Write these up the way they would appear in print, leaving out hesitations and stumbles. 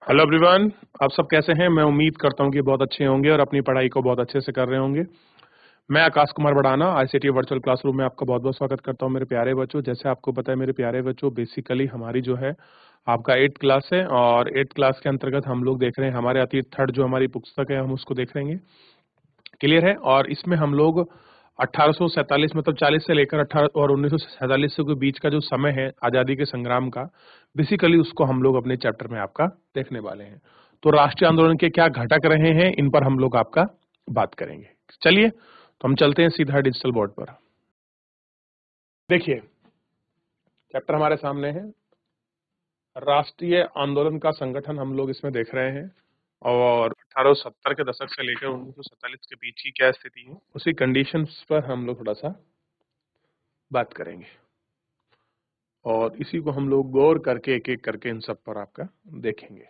Hello everyone, आप सब कैसे हैं? मैं उम्मीद करता हूं कि बहुत अच्छे होंगे और अपनी पढ़ाई को बहुत अच्छे से कर रहे होंगे। मैं Akash Kumar Badana ICT virtual classroom में आपका बहुत बहुत स्वागत करता हूं मेरे प्यारे बच्चों। जैसे आपको पता है मेरे प्यारे बच्चों, बेसिकली हमारी जो है आपका 8th क्लास है और 8th क्लास के अंतर्गत हम लोग देख रहे हैं हमारे अतीत थर्ड जो हमारी पुस्तक है हम उसको देख रहेंगे। क्लियर है? और इसमें हम लोग 1847 मतलब 40 से लेकर 18 और 1947 के बीच का जो समय है आजादी के संग्राम का, बेसिकली उसको हम लोग अपने चैप्टर में आपका देखने वाले हैं। तो राष्ट्रीय आंदोलन के क्या घटक रहे हैं इन पर हम लोग आपका बात करेंगे। चलिए तो हम चलते हैं सीधा डिजिटल बोर्ड पर। देखिए चैप्टर हमारे सामने है, राष्ट्रीय आंदोलन का संगठन हम लोग इसमें देख रहे हैं और 1870 के दशक से लेकर 1947 के बीच की क्या स्थिति है उसी कंडीशंस पर हम लोग थोड़ा सा बात करेंगे और इसी को हम लोग गौर करके एक एक करके इन सब पर आपका देखेंगे।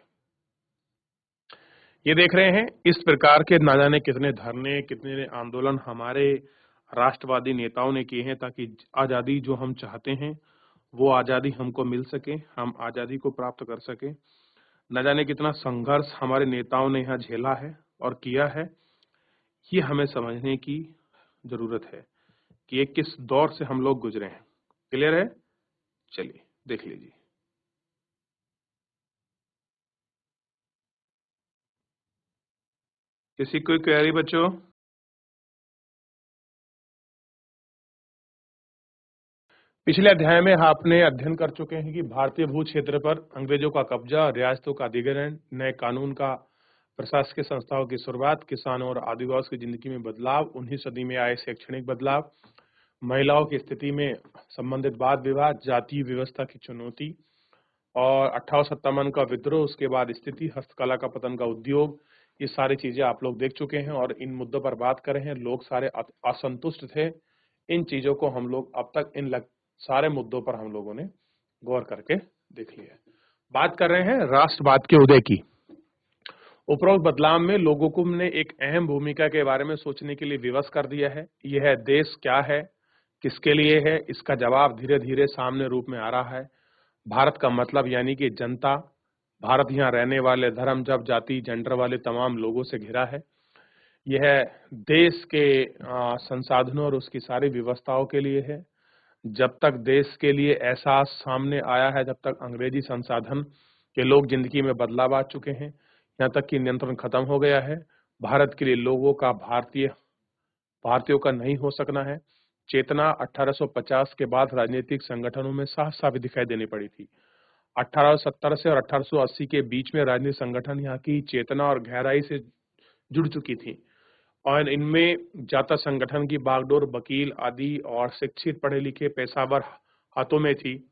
ये देख रहे हैं इस प्रकार के ना जाने कितने धरने कितने आंदोलन हमारे राष्ट्रवादी नेताओं ने किए हैं ताकि आजादी जो हम चाहते हैं वो आजादी हमको मिल सके, हम आजादी को प्राप्त कर सके। न जाने कितना संघर्ष हमारे नेताओं ने यहाँ झेला है और किया है, ये हमें समझने की जरूरत है कि ये किस दौर से हम लोग गुजरे हैं। क्लियर है? चलिए देख लीजिए। किसी कोई क्वेरी बच्चों? पिछले अध्याय में आपने अध्ययन कर चुके हैं कि भारतीय भू क्षेत्र पर अंग्रेजों का कब्जा, रियासतों का अधिग्रहण, नए कानून का प्रशासकीय संस्थाओं की शुरुआत, किसानों और आदिवासियों की जिंदगी में बदलाव, 19वीं सदी में आए शैक्षणिक बदलाव, महिलाओं की स्थिति में संबंधित वाद विवाद, जातीय व्यवस्था की चुनौती और 1857 का विद्रोह, उसके बाद स्थिति, हस्तकला का पतन का उद्योग, ये सारी चीजें आप लोग देख चुके हैं और इन मुद्दों पर बात कर रहे हैं। लोग सारे असंतुष्ट थे। इन चीजों को हम लोग अब तक सारे मुद्दों पर हम लोगों ने गौर करके देख लिया। बात कर रहे हैं राष्ट्रवाद के उदय की। उपरोक्त बदलाव में लोगों को ने एक अहम भूमिका के बारे में सोचने के लिए विवश कर दिया है। यह देश क्या है, किसके लिए है, इसका जवाब धीरे धीरे सामने रूप में आ रहा है। भारत का मतलब यानी कि जनता, भारत यहाँ रहने वाले धर्म, जब जाति, जेंडर वाले तमाम लोगों से घिरा है। यह देश के संसाधनों और उसकी सारी व्यवस्थाओं के लिए है। जब तक देश के लिए एहसास सामने आया है, जब तक अंग्रेजी संसाधन के लोग जिंदगी में बदलाव आ चुके हैं, यहाँ तक कि नियंत्रण खत्म हो गया है। भारत के लिए लोगों का भारतीयों का नहीं हो सकना है। चेतना 1850 के बाद राजनीतिक संगठनों में साफ साफ दिखाई देनी पड़ी थी। 1870 से और 1880 के बीच में राजनीतिक संगठन यहाँ की चेतना और गहराई से जुड़ चुकी थी और इनमें जाता संगठन की बागडोर वकील आदि और शिक्षित पढ़े लिखे पेशावर हाथों में थी।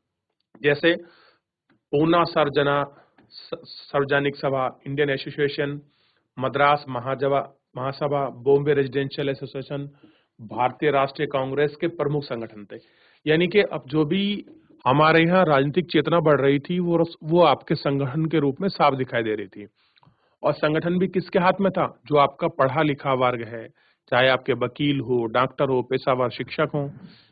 जैसे पूना सार्वजनिक सभा, इंडियन एसोसिएशन, मद्रास महासभा, बॉम्बे रेजिडेंशियल एसोसिएशन, भारतीय राष्ट्रीय कांग्रेस के प्रमुख संगठन थे। यानी कि अब जो भी हमारे यहाँ राजनीतिक चेतना बढ़ रही थी वो आपके संगठन के रूप में साफ दिखाई दे रही थी। और संगठन भी किसके हाथ में था? जो आपका पढ़ा लिखा वर्ग है, चाहे आपके वकील हो, डॉक्टर हो, पेशावर शिक्षक हो।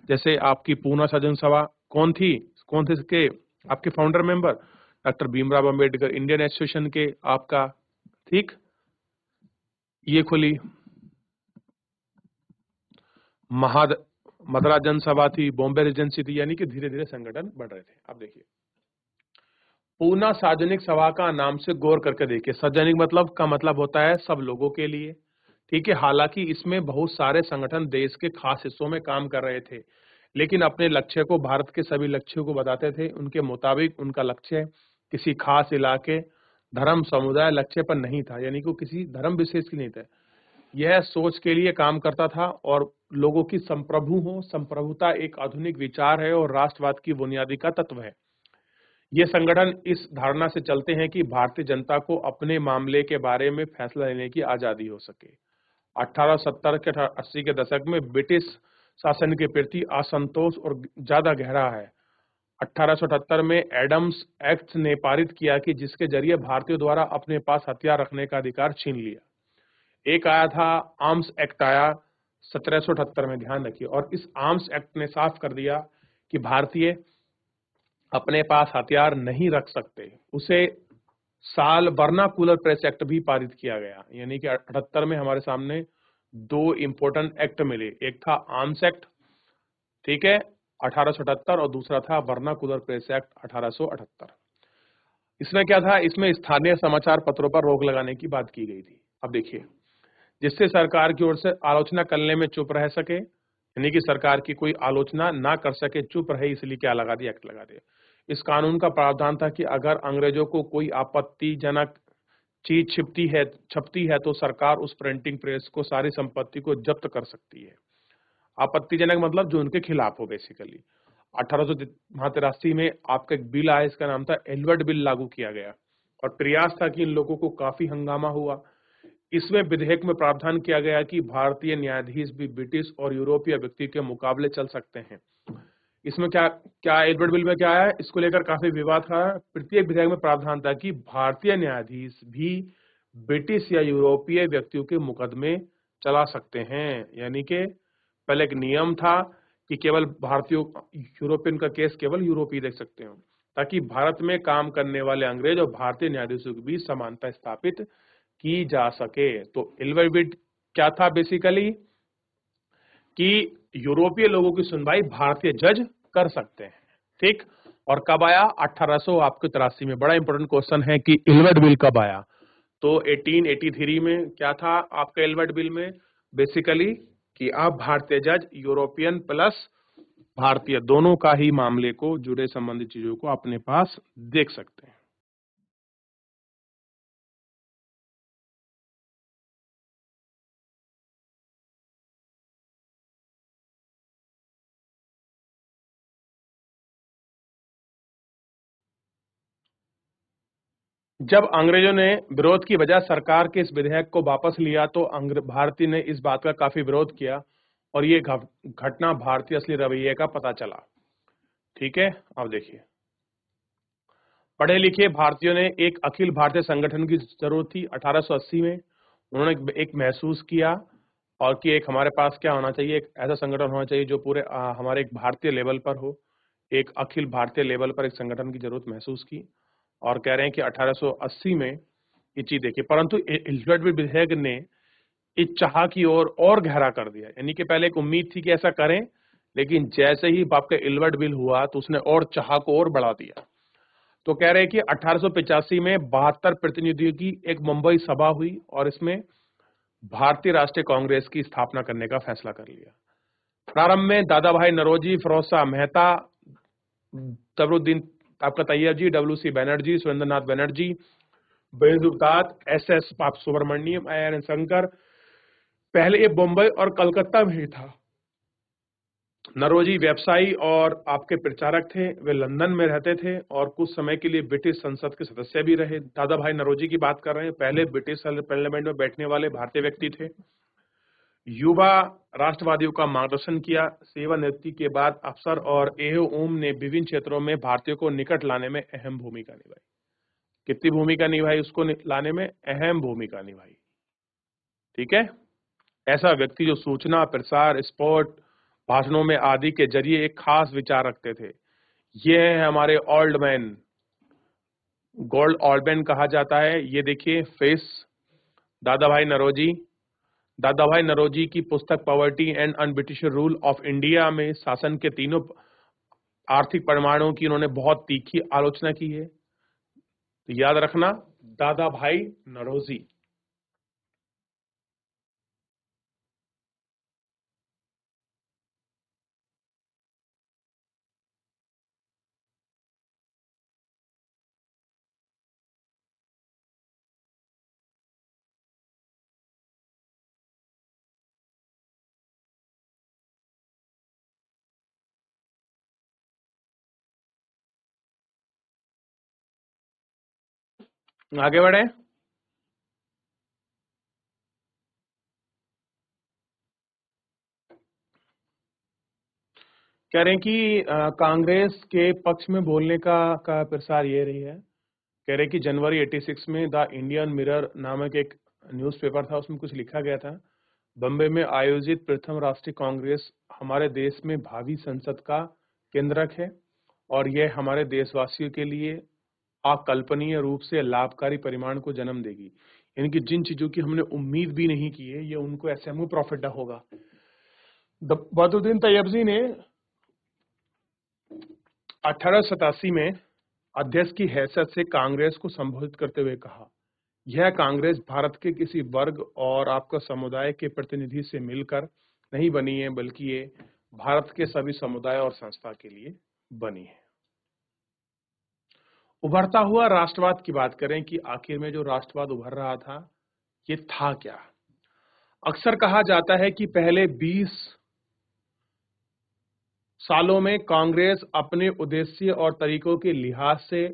जैसे आपकी पूना सजन सभा कौन थी, कौन थे इसके आपके founder member? Doctor Bhimrao Ambedkar, Indian association के आपका, ठीक, ये खुली। मद्रास जनसभा थी, बॉम्बे रेजिडेंसी थी। यानी कि धीरे धीरे संगठन बढ़ रहे थे। अब देखिए पूना सार्वजनिक सभा का नाम से गौर करके देखिए। सार्वजनिक मतलब का मतलब होता है सब लोगों के लिए, ठीक है। हालांकि इसमें बहुत सारे संगठन देश के खास हिस्सों में काम कर रहे थे, लेकिन अपने लक्ष्य को भारत के सभी लक्ष्यों को बताते थे। उनके मुताबिक उनका लक्ष्य किसी खास इलाके, धर्म, समुदाय लक्ष्य पर नहीं था, यानी कि किसी धर्म विशेष की नहीं था। यह सोच के लिए काम करता था और लोगों की संप्रभुता एक आधुनिक विचार है और राष्ट्रवाद की बुनियादी का तत्व है। ये संगठन इस धारणा से चलते हैं कि भारतीय जनता को अपने मामले के बारे में फैसला लेने की आजादी हो सके। 1870 के 80 के दशक में ब्रिटिश शासन के प्रति असंतोष और ज्यादा गहरा है। 1878 में एडम्स एक्ट ने पारित किया कि जिसके जरिए भारतीयों द्वारा अपने पास हथियार रखने का अधिकार छीन लिया। एक आया था आर्म्स एक्ट, आया 1778 में, ध्यान रखिए। और इस आर्म्स एक्ट ने साफ कर दिया कि भारतीय अपने पास हथियार नहीं रख सकते। उसे साल वर्नाकुलर प्रेस एक्ट भी पारित किया गया, यानी कि 78 में हमारे सामने दो इंपॉर्टेंट एक्ट मिले, एक था आर्म्स एक्ट, ठीक है, 1878, और दूसरा था वर्नाकुलर प्रेस एक्ट 1878। इसमें क्या था, इसमें स्थानीय समाचार पत्रों पर रोक लगाने की बात की गई थी। अब देखिए, जिससे सरकार की ओर से आलोचना करने में चुप रह सके, यानी कि सरकार की कोई आलोचना ना कर सके, चुप रहे, इसलिए क्या लगा दिया, एक्ट लगा दिया। इस कानून का प्रावधान था कि अगर अंग्रेजों को कोई आपत्तिजनक चीज छपती है तो सरकार उस प्रिंटिंग प्रेस को सारी संपत्ति को जब्त कर सकती है। आपत्तिजनक मतलब जो उनके खिलाफ हो बेसिकली। 1883 में आपका एक बिल आया, इसका नाम था एल्बर्ट बिल, लागू किया गया और प्रयास था कि इन लोगों को काफी हंगामा हुआ। इसमें विधेयक में प्रावधान किया गया कि भारतीय न्यायाधीश भी ब्रिटिश और यूरोपीय व्यक्ति के मुकाबले चल सकते हैं। इसमें क्या क्या एल्बर्ट बिल में क्या है, इसको लेकर काफी विवाद था। प्रत्येक विधेयक में प्रावधान था कि भारतीय न्यायाधीश भी ब्रिटिश या यूरोपीय व्यक्तियों के मुकदमे चला सकते हैं, यानी कि पहले एक नियम था कि केवल भारतीयों, यूरोपियन का केस केवल यूरोपीय देख सकते हो, ताकि भारत में काम करने वाले अंग्रेज और भारतीय न्यायाधीशों के बीच समानता स्थापित की जा सके। तो एल्बर्ट बिल क्या था बेसिकली, कि यूरोपीय लोगों की सुनवाई भारतीय जज कर सकते हैं, ठीक। और कब आया, 1883 में। बड़ा इंपॉर्टेंट क्वेश्चन है कि एल्बर्ट बिल कब आया, तो 1883 में क्या था आपका एल्बर्ट बिल में, बेसिकली कि आप भारतीय जज यूरोपियन प्लस भारतीय दोनों का ही मामले को, जुड़े संबंधित चीजों को अपने पास देख सकते हैं। जब अंग्रेजों ने विरोध की वजह सरकार के इस विधेयक को वापस लिया तो भारतीय ने इस बात का काफी विरोध किया और ये घटना भारतीय असली रवैये का पता चला, ठीक है। अब देखिए, पढ़े लिखे भारतीयों ने एक अखिल भारतीय संगठन की जरूरत थी 1880 में। उन्होंने एक महसूस किया और कि एक हमारे पास क्या होना चाहिए, एक ऐसा संगठन होना चाहिए जो पूरे हमारे एक भारतीय लेवल पर हो, एक अखिल भारतीय लेवल पर एक संगठन की जरूरत महसूस की और कह रहे हैं कि 1880 में ये चीज देखिए। परंतु एल्बर्ट बिल विधेयक ने इस चाह की ओर और गहरा कर दिया, यानी कि पहले एक उम्मीद थी कि ऐसा करें, लेकिन जैसे ही आपका एल्बर्ट बिल हुआ तो उसने और चाह को और बढ़ा दिया। तो कह रहे हैं कि 1885 में 72 प्रतिनिधियों की एक मुंबई सभा हुई और इसमें भारतीय राष्ट्रीय कांग्रेस की स्थापना करने का फैसला कर लिया। प्रारंभ में दादा भाई नौरोजी, फिरोज शाह मेहता, तबरुद्दीन आपका तैयब जी, डब्ल्यू.सी. बनर्जी, सुरेंद्रनाथ बनर्जी, बेंजुदात, एस.एस. सुब्रमण्यम, एन शंकर, पहले ये बम्बई और कलकत्ता में ही था। नौरोजी व्यवसायी और आपके प्रचारक थे, वे लंदन में रहते थे और कुछ समय के लिए ब्रिटिश संसद के सदस्य भी रहे। दादा भाई नौरोजी की बात कर रहे हैं, पहले ब्रिटिश पार्लियामेंट में बैठने वाले भारतीय व्यक्ति थे। युवा राष्ट्रवादियों का मार्गदर्शन किया। सेवानिवृत्ति के बाद अफसर और एओम ने विभिन्न क्षेत्रों में भारतीयों को निकट लाने में अहम भूमिका निभाई। कितनी भूमिका निभाई, उसको लाने में अहम भूमिका निभाई, ठीक है। ऐसा व्यक्ति जो सूचना, प्रसार, स्पोर्ट, भाषणों में आदि के जरिए एक खास विचार रखते थे। ये है हमारे old man, gold old man कहा जाता है। ये देखिए फेस, दादा भाई नौरोजी। दादा भाई नौरोजी की पुस्तक poverty and un-British rule of India में शासन के तीनों आर्थिक परिमाणों की उन्होंने बहुत तीखी आलोचना की है। तो याद रखना, दादा भाई नौरोजी। आगे बढ़े। कह रहे हैं कि कांग्रेस के पक्ष में बोलने का प्रसार ये रही है। कह रहे हैं कि जनवरी 86 में द इंडियन मिरर नामक एक न्यूज़पेपर था, उसमें कुछ लिखा गया था, बम्बई में आयोजित प्रथम राष्ट्रीय कांग्रेस हमारे देश में भावी संसद का केंद्रक है और यह हमारे देशवासियों के लिए अकल्पनीय रूप से लाभकारी परिमाण को जन्म देगी। यानी कि जिन चीजों की हमने उम्मीद भी नहीं की है, ये उनको ऐसे में प्रॉफिट होगा। बदरुद्दीन तैयबजी ने 1887 में अध्यक्ष की हैसियत से कांग्रेस को संबोधित करते हुए कहा, यह कांग्रेस भारत के किसी वर्ग और आपका समुदाय के प्रतिनिधि से मिलकर नहीं बनी है, बल्कि ये भारत के सभी समुदाय और संस्था के लिए बनी है। उभरता हुआ राष्ट्रवाद की बात करें कि आखिर में जो राष्ट्रवाद उभर रहा था, ये था क्या? अक्सर कहा जाता है कि पहले 20 सालों में कांग्रेस अपने उद्देश्य और तरीकों के लिहाज से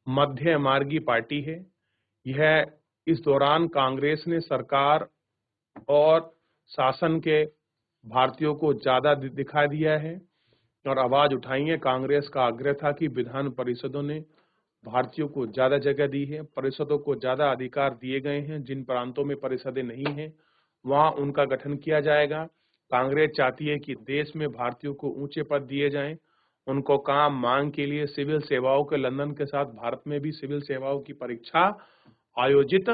मध्य मार्गी पार्टी है। यह इस दौरान कांग्रेस ने सरकार और शासन के भारतीयों को ज्यादा दिखा दिया है और आवाज उठाई है। कांग्रेस का आग्रह था कि विधान परिषदों ने भारतीयों को ज्यादा जगह दी है, परिषदों को ज्यादा अधिकार दिए गए हैं। जिन प्रांतों में परिषदें नहीं हैं, वहां उनका गठन किया जाएगा। कांग्रेस चाहती है कि देश में भारतीयों को ऊंचे पद दिए जाएं। उनको काम मांग के लिए सिविल सेवाओं के लंदन के साथ भारत में भी सिविल सेवाओं की परीक्षा आयोजित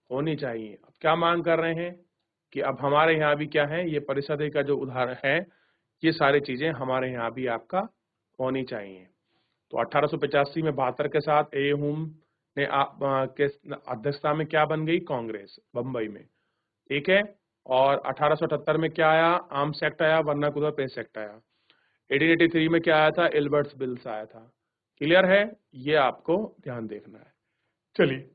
होनी चाहिए। अब क्या मांग कर रहे हैं कि अब हमारे यहाँ भी क्या है, ये परिषद का जो उदाहरण है, ये सारी चीजें हमारे यहाँ भी आपका होनी चाहिए। तो 1885 में 72 के साथ ए हुम ने के अध्यक्षता में क्या बन गई, कांग्रेस, बंबई में, ठीक है। और 1878 में क्या आया, आर्म्स एक्ट आया, वर्नाकुलर पेस एक्ट आया। 1883 में क्या आया था, एल्बर्ट्स बिल्स आया था। क्लियर है, ये आपको ध्यान देखना है। चलिए,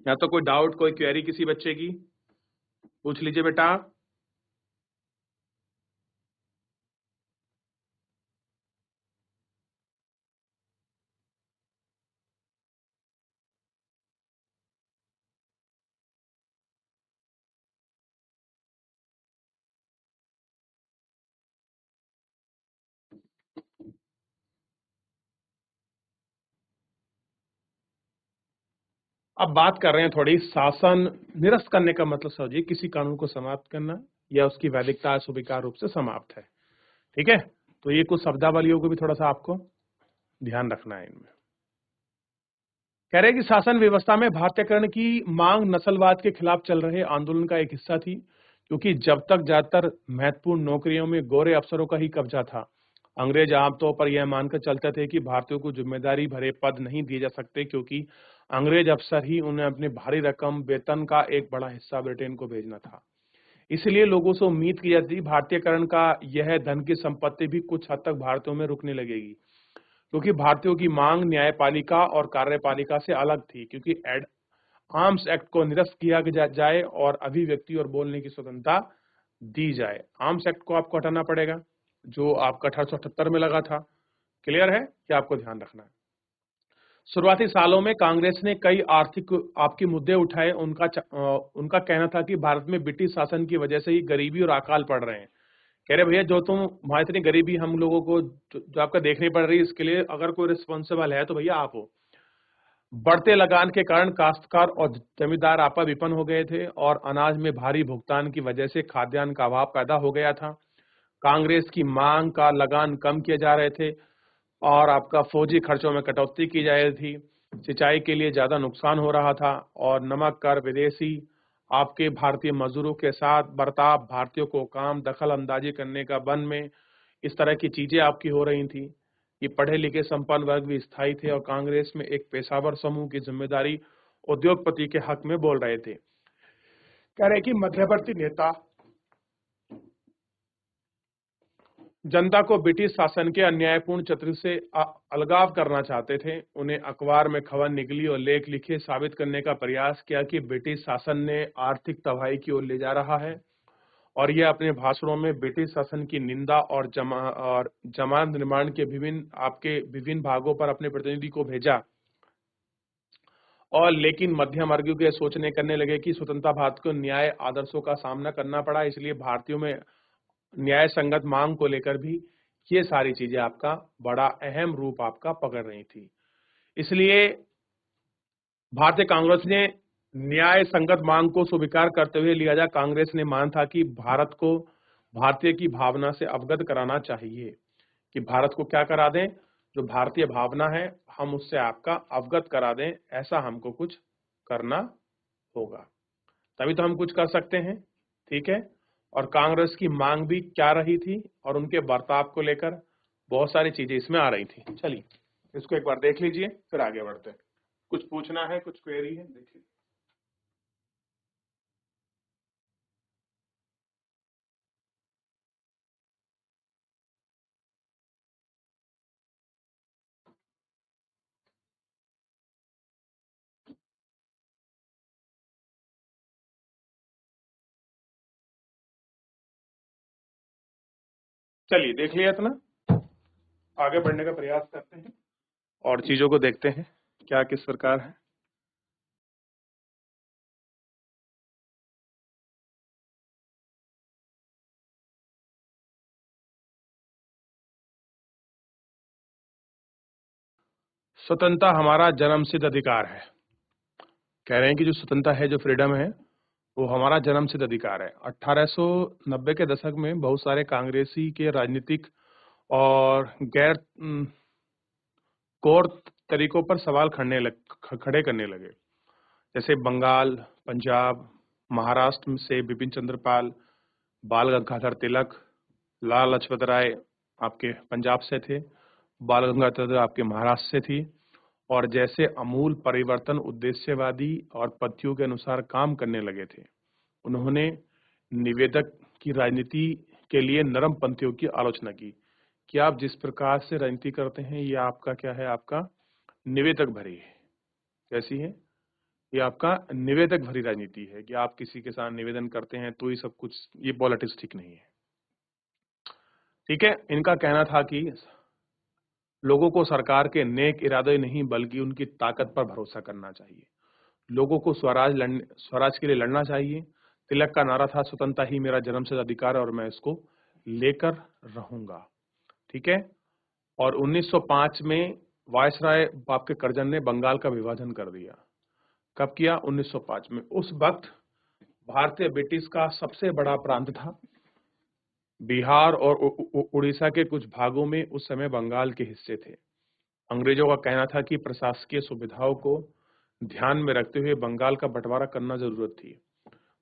या तो कोई डाउट, कोई क्वेरी किसी बच्चे की पूछ लीजिए बेटा। अब बात कर रहे हैं थोड़ी शासन निरस्त करने का मतलब समझिए किसी कानून को समाप्त करना या उसकी वैधिकता स्वीकार रूप से समाप्त है, ठीक है। तो ये कुछ शब्दावलियों को भी थोड़ा सा आपको ध्यान रखना है इनमें। कह रहे हैं कि शासन व्यवस्था में भारतीयकरण की मांग नस्लवाद के खिलाफ चल रहे आंदोलन का एक हिस्सा थी, क्योंकि जब तक ज्यादातर महत्वपूर्ण नौकरियों में गोरे अफसरों का ही कब्जा था, अंग्रेज आमतौर पर यह मानकर चलते थे कि भारतीयों को जिम्मेदारी भरे पद नहीं दिए जा सकते, क्योंकि अंग्रेज अफसर ही उन्हें अपने भारी रकम वेतन का एक बड़ा हिस्सा ब्रिटेन को भेजना था। इसलिए लोगों से उम्मीद की जाती थी भारतीयकरण का यह धन की संपत्ति भी कुछ हद तक भारतीयों में रुकने लगेगी, क्योंकि भारतीयों की मांग न्यायपालिका और कार्यपालिका से अलग थी। क्योंकि आर्म्स एक्ट को निरस्त किया जाए और अभिव्यक्ति और बोलने की स्वतंत्रता दी जाए। आर्म्स एक्ट को आपको हटाना पड़ेगा, जो आपका 1878 में लगा था। क्लियर है कि आपको ध्यान रखना है। शुरुआती सालों में कांग्रेस ने कई आर्थिक आपके मुद्दे उठाए। उनका कहना था कि भारत में ब्रिटिश शासन की वजह से ही गरीबी और अकाल पड़ रहे हैं। कह रहे भैया, जो तुम वहां इतनी गरीबी हम लोगों को जो आपका देखनी पड़ रही है, इसके लिए अगर कोई रिस्पॉन्सिबल है तो भैया आप हो। बढ़ते लगान के कारण काश्तकार और जमींदार आपा विपन्न हो गए थे और अनाज में भारी भुगतान की वजह से खाद्यान्न का अभाव पैदा हो गया था। कांग्रेस की मांग का लगान कम किए जा रहे थे और आपका फौजी खर्चों में कटौती की जा रही थी। सिंचाई के लिए ज्यादा नुकसान हो रहा था और नमक कर, विदेशी आपके भारतीय मजदूरों के साथ बर्ताव, भारतीयों को काम दखल अंदाजी करने का बन में, इस तरह की चीजें आपकी हो रही थी। ये पढ़े लिखे संपन्न वर्ग भी स्थायी थे और कांग्रेस में एक पेशावर समूह की जिम्मेदारी उद्योगपति के हक में बोल रहे थे। कह रहे कि मध्यवर्ती नेता जनता को ब्रिटिश शासन के अन्यायपूर्ण चक्र से अलगाव करना चाहते थे। उन्हें अखबार में खबर निकली और लेख लिखे साबित करने का प्रयास किया कि ब्रिटिश शासन ने आर्थिक तबाही की ओर ले जा रहा है, और यह अपने भाषणों में ब्रिटिश शासन की निंदा और जमानत निर्माण के विभिन्न भागों पर अपने प्रतिनिधि को भेजा। और लेकिन मध्यम वर्ग के सोचने करने लगे कि स्वतंत्रता भारत को न्याय आदर्शों का सामना करना पड़ा। इसलिए भारतीयों में न्याय संगत मांग को लेकर भी ये सारी चीजें आपका बड़ा अहम रूप आपका पकड़ रही थी। इसलिए भारतीय कांग्रेस ने न्याय संगत मांग को स्वीकार करते हुए लिहाजा कांग्रेस ने माना था कि भारत को भारतीय की भावना से अवगत कराना चाहिए, कि भारत को क्या करा दें, जो भारतीय भावना है हम उससे आपका अवगत करा दें, ऐसा हमको कुछ करना होगा, तभी तो हम कुछ कर सकते हैं। ठीक है, और कांग्रेस की मांग भी क्या रही थी और उनके बर्ताव को लेकर बहुत सारी चीजें इसमें आ रही थी। चलिए इसको एक बार देख लीजिए, फिर आगे बढ़ते हैं। कुछ पूछना है, कुछ क्वेरी है, देखिए। चलिए देख लिया इतना, आगे बढ़ने का प्रयास करते हैं और चीजों को देखते हैं क्या किस प्रकार है। स्वतंत्रता हमारा जन्मसिद्ध अधिकार है। कह रहे हैं कि जो स्वतंत्रता है, जो फ्रीडम है, वो हमारा जन्मसिद्ध अधिकार है। 1890 के दशक में बहुत सारे कांग्रेसी के राजनीतिक और गैर कोर तरीकों पर सवाल खड़े करने लगे। जैसे बंगाल, पंजाब, महाराष्ट्र से बिपिन चंद्र पाल, बाल गंगाधर तिलक, लाला लाजपत राय आपके पंजाब से थे, बाल गंगाधर तिलक आपके महाराष्ट्र से थी, और जैसे अमूल परिवर्तन उद्देश्यवादी और पद्धतियों के अनुसार काम करने लगे थे। उन्होंने निवेदक की राजनीति के लिए नरम पंथियों की आलोचना की कि आप जिस प्रकार से राजनीति करते हैं ये आपका क्या है, आपका निवेदक भरी है। कैसी है ये? आपका निवेदक भरी राजनीति है कि आप किसी के साथ निवेदन करते हैं तो ये सब कुछ, ये पॉलिटिक्स ठीक नहीं है। ठीक है, इनका कहना था कि लोगों को सरकार के नेक इरादे नहीं बल्कि उनकी ताकत पर भरोसा करना चाहिए। लोगों को स्वराज के लिए लड़ना चाहिए। तिलक का नारा था, स्वतंत्रता ही मेरा जन्मसिद्ध अधिकार है और मैं इसको लेकर रहूंगा। ठीक है, और 1905 में वायसराय आपके कर्जन ने बंगाल का विभाजन कर दिया। कब किया? 1905 में। उस वक्त भारतीय ब्रिटिश का सबसे बड़ा प्रांत था। बिहार और उड़ीसा के कुछ भागों में उस समय बंगाल के हिस्से थे। अंग्रेजों का कहना था कि प्रशासकीय सुविधाओं को ध्यान में रखते हुए बंगाल का बंटवारा करना जरूरत थी,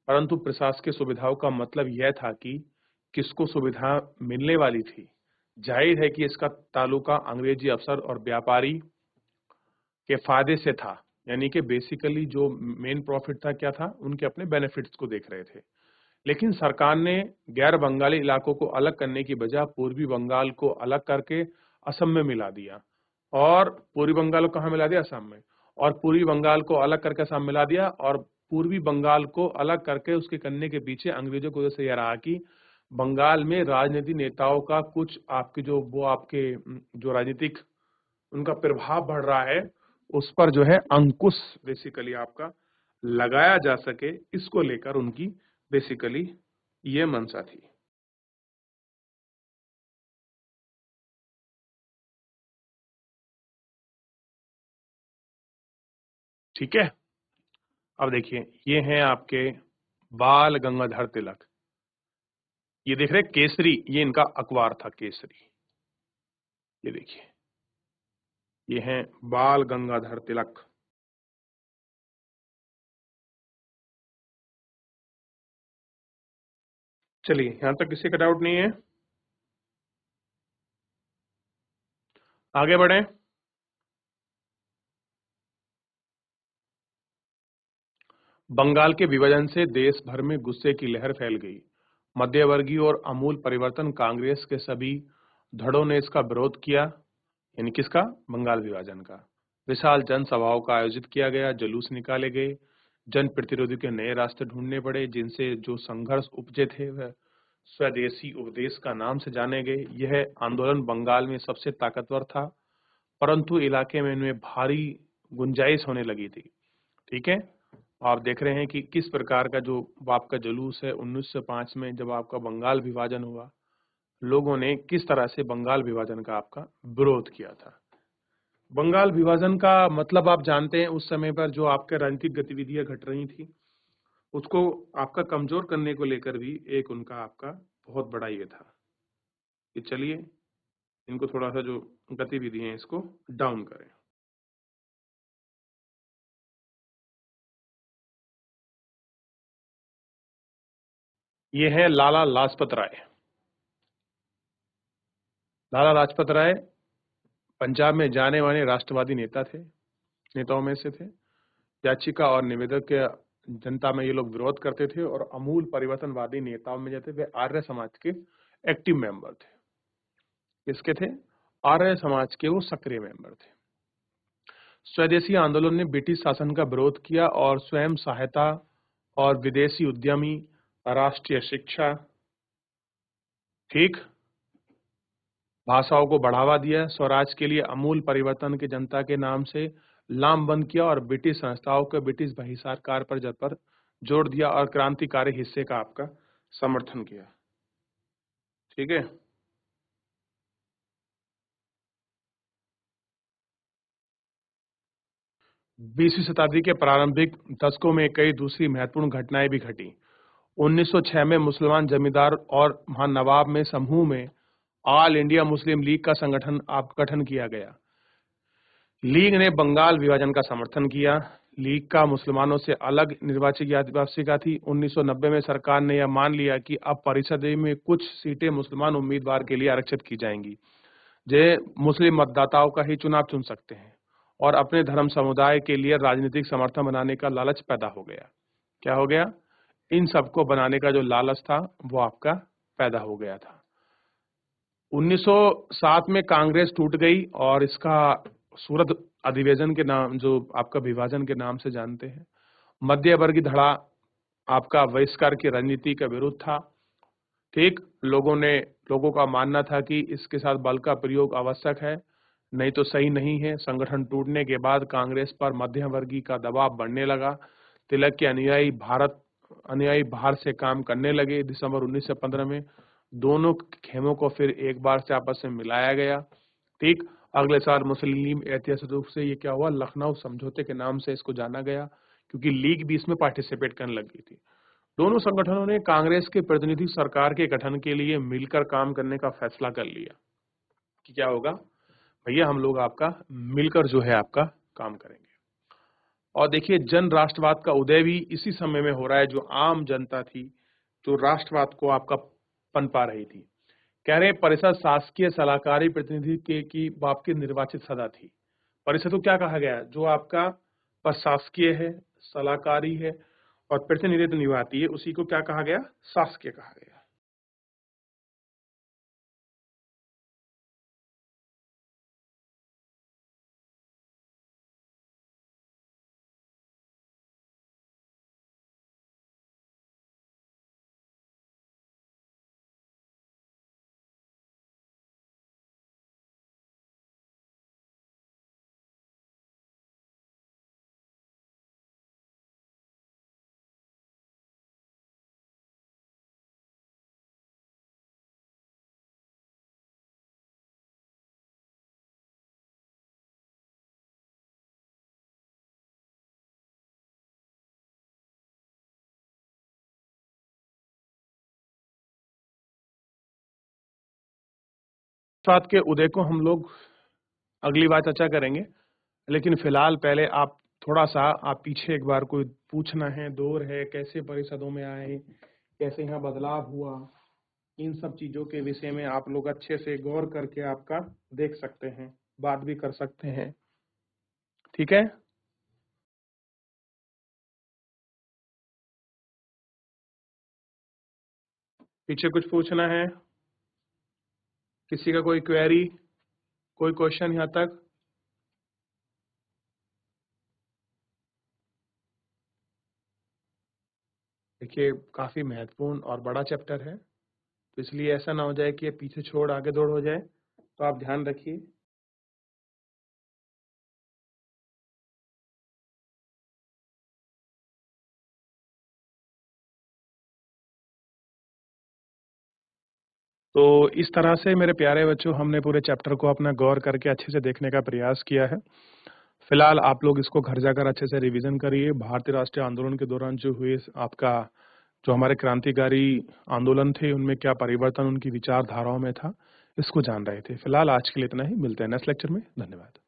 परंतु प्रशासकीय सुविधाओं का मतलब यह था कि किसको सुविधा मिलने वाली थी। जाहिर है कि इसका ताल्लुका अंग्रेजी अफसर और व्यापारी के फायदे से था, यानी कि बेसिकली जो मेन प्रॉफिट था क्या था, उनके अपने बेनिफिट्स को देख रहे थे। लेकिन सरकार ने गैर बंगाली इलाकों को अलग करने की बजाय पूर्वी बंगाल को अलग करके असम में मिला दिया, और पूर्वी बंगाल को कहाँ मिला दिया? असम में। और पूर्वी बंगाल को अलग करके असम मिला दिया, और पूर्वी बंगाल को अलग करके उसके करने के पीछे अंग्रेजों की वजह से यह रहा कि बंगाल में राजनीतिक नेताओं का कुछ आपके जो वो आपके जो राजनीतिक उनका प्रभाव बढ़ रहा है, उस पर जो है अंकुश बेसिकली आपका लगाया जा सके, इसको लेकर उनकी बेसिकली ये मंशा थी। ठीक है, अब देखिए ये हैं आपके बाल गंगाधर तिलक। ये देख रहे केसरी, ये इनका अखबार था केसरी। ये देखिए, ये हैं बाल गंगाधर तिलक। चलिए यहां तक किसी का डाउट नहीं है, आगे बढ़े। बंगाल के विभाजन से देश भर में गुस्से की लहर फैल गई। मध्यवर्गीय और आमूल परिवर्तन कांग्रेस के सभी धड़ों ने इसका विरोध किया, यानी किसका? बंगाल विभाजन का। विशाल जनसभाओं का आयोजित किया गया, जुलूस निकाले गए, जन प्रतिरोधी के नए रास्ते ढूंढने पड़े, जिनसे जो संघर्ष उपजे थे वह स्वदेशी उपदेश का नाम से जाने गए। यह आंदोलन बंगाल में सबसे ताकतवर था, परंतु इलाके में इनमें भारी गुंजाइश होने लगी थी। ठीक है, आप देख रहे हैं कि किस प्रकार का जो आपका जुलूस है 1905 में, जब आपका बंगाल विभाजन हुआ, लोगों ने किस तरह से बंगाल विभाजन का आपका विरोध किया था। बंगाल विभाजन का मतलब आप जानते हैं, उस समय पर जो आपके राजनीतिक गतिविधियां घट रही थी उसको आपका कमजोर करने को लेकर भी एक उनका आपका बहुत बड़ा ये था कि चलिए इनको थोड़ा सा जो गतिविधि है इसको डाउन करें। ये है लाला लाजपत राय। लाला लाजपत राय पंजाब में जाने माने राष्ट्रवादी नेताओं में से थे। याचिका और निवेदक के जनता में ये लोग विरोध करते थे और अमूल परिवर्तनवादी नेताओं में जैसे वे आर्य समाज के एक्टिव मेंबर थे। किसके थे? आर्य समाज के वो सक्रिय मेंबर थे। स्वदेशी आंदोलन ने ब्रिटिश शासन का विरोध किया और स्वयं सहायता और विदेशी उद्यमी, राष्ट्रीय शिक्षा, ठीक, भाषाओं को बढ़ावा दिया, स्वराज के लिए अमूल परिवर्तन की जनता के नाम से लामबंद किया और ब्रिटिश संस्थाओं के ब्रिटिश बहिष्कार पर जोर दिया और क्रांतिकारी हिस्से का आपका समर्थन किया। ठीक है। 20वीं शताब्दी के प्रारंभिक दशकों में कई दूसरी महत्वपूर्ण घटनाएं भी घटी। 1906 में मुसलमान जमींदार और महानवाब में समूह में ऑल इंडिया मुस्लिम लीग का गठन किया गया। लीग ने बंगाल विभाजन का समर्थन किया। लीग का मुसलमानों से अलग निर्वाचन की आवश्यकता थी। 1990 में सरकार ने यह मान लिया कि अब परिषद में कुछ सीटें मुसलमान उम्मीदवार के लिए आरक्षित की जाएंगी, जो मुस्लिम मतदाताओं का ही चुनाव चुन सकते हैं और अपने धर्म समुदाय के लिए राजनीतिक समर्थन बनाने का लालच पैदा हो गया। क्या हो गया? इन सबको बनाने का जो लालच था वो आपका पैदा हो गया था। 1907 में कांग्रेस टूट गई और इसका सूरत अधिवेशन के नाम, जो आपका विभाजन के नाम से जानते हैं। मध्य वर्गीय धड़ा आपका बहिष्कार की राजनीति का विरोध था। ठीक, लोगों का मानना था कि इसके साथ बल का प्रयोग आवश्यक है, नहीं तो सही नहीं है। संगठन टूटने के बाद कांग्रेस पर मध्यम वर्गीय का दबाव बढ़ने लगा। तिलक के अनुयायी बाहर से काम करने लगे। दिसंबर 1915 में दोनों खेमों को फिर एक बार से आपस में मिलाया गया। ठीक, अगले साल मुस्लिम ऐतिहासिक रूप से ये क्या हुआ, लखनऊ समझौते के नाम से इसको जाना गया, क्योंकि लीग भी इसमें पार्टिसिपेट करने लगी थी। दोनों संगठनों ने कांग्रेस के प्रतिनिधि सरकार के गठन के लिए मिलकर काम करने का फैसला कर लिया कि क्या होगा भैया, हम लोग आपका मिलकर जो है आपका काम करेंगे। और देखिए, जन राष्ट्रवाद का उदय भी इसी समय में हो रहा है। जो आम जनता थी, जो राष्ट्रवाद को आपका पनपा रही थी। कह रहे परिषद शासकीय सलाहकारी प्रतिनिधि की आपकी निर्वाचित सदा थी। परिषद को क्या कहा गया? जो आपका प्रशासकीय है, सलाहकारी है और प्रतिनिधित्व निभाती है, उसी को क्या कहा गया? शासकीय कहा गया। राष्ट्रवाद के उदय को हम लोग अगली बार चर्चा करेंगे, लेकिन फिलहाल पहले आप थोड़ा सा पीछे एक बार कोई पूछना है, दौर है, कैसे परिषदों में आए, कैसे यहाँ बदलाव हुआ, इन सब चीजों के विषय में आप लोग अच्छे से गौर करके आपका देख सकते हैं, बात भी कर सकते हैं। ठीक है। पीछे कुछ पूछना है? किसी का कोई क्वेरी, कोई क्वेश्चन यहाँ तक? देखिए, काफी महत्वपूर्ण और बड़ा चैप्टर है, तो इसलिए ऐसा ना हो जाए कि पीछे छोड़ आगे दौड़ हो जाए, तो आप ध्यान रखिए। तो इस तरह से मेरे प्यारे बच्चों, हमने पूरे चैप्टर को अपना गौर करके अच्छे से देखने का प्रयास किया है। फिलहाल आप लोग इसको घर जाकर अच्छे से रिवीजन करिए। भारतीय राष्ट्रीय आंदोलन के दौरान जो हुए आपका, जो हमारे क्रांतिकारी आंदोलन थे, उनमें क्या परिवर्तन उनकी विचारधाराओं में था, इसको जान रहे थे। फिलहाल आज के लिए इतना ही, मिलते हैं नेक्स्ट लेक्चर में। धन्यवाद।